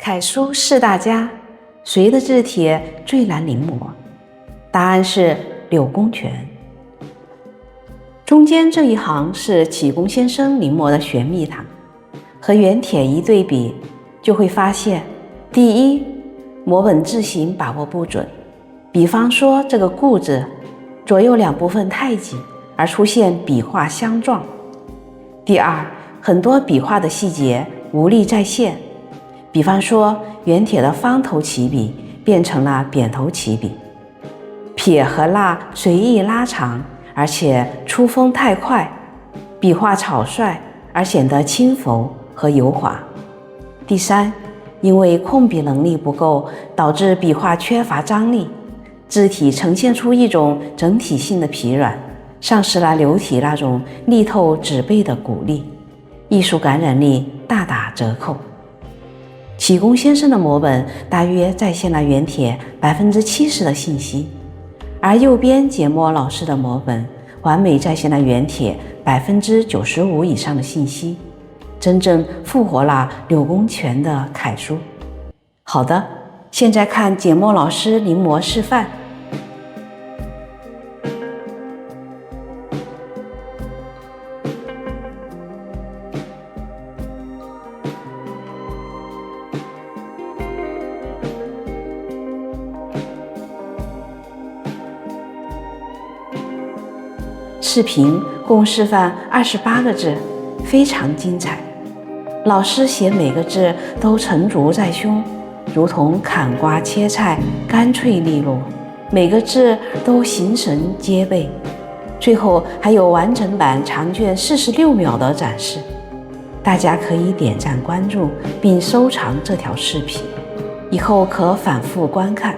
楷书四大家，谁的字体最难临摹？答案是柳公权。中间这一行是启功先生临摹的玄秘堂，和原帖一对比，就会发现：第一，摹本字形把握不准，比方说这个顾字，左右两部分太紧，而出现笔画相撞；第二，很多笔画的细节无力再现，比方说原帖的方头起笔变成了扁头起笔，撇和捺随意拉长，而且出锋太快，笔画草率而显得轻浮和油滑。第三，因为控笔能力不够，导致笔画缺乏张力，字体呈现出一种整体性的疲软，丧失了流体那种力透纸背的鼓励，艺术感染力大打折扣。启功先生的摹本大约再现了原帖70%的信息，而右边解墨老师的摹本完美再现了原帖95%以上的信息，真正复活了柳公权的楷书。好的，现在看解墨老师临摹示范。视频共示范28个字，非常精彩。老师写每个字都沉着在胸，如同砍瓜切菜，干脆利落，每个字都形神皆备。最后还有完整版长卷46秒的展示，大家可以点赞关注并收藏这条视频，以后可反复观看。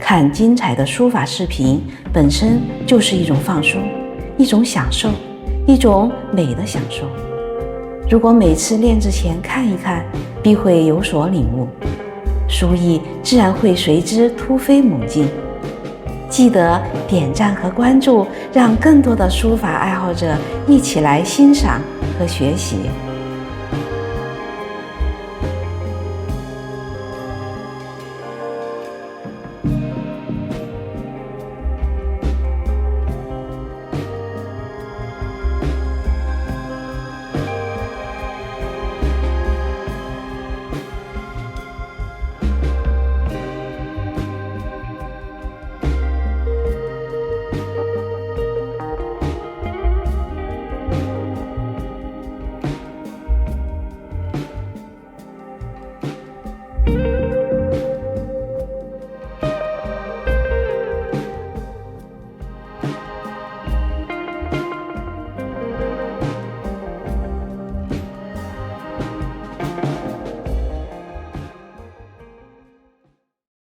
看精彩的书法视频本身就是一种放松，一种享受，一种美的享受。如果每次练之前看一看，必会有所领悟，书艺自然会随之突飞猛进。记得点赞和关注，让更多的书法爱好者一起来欣赏和学习。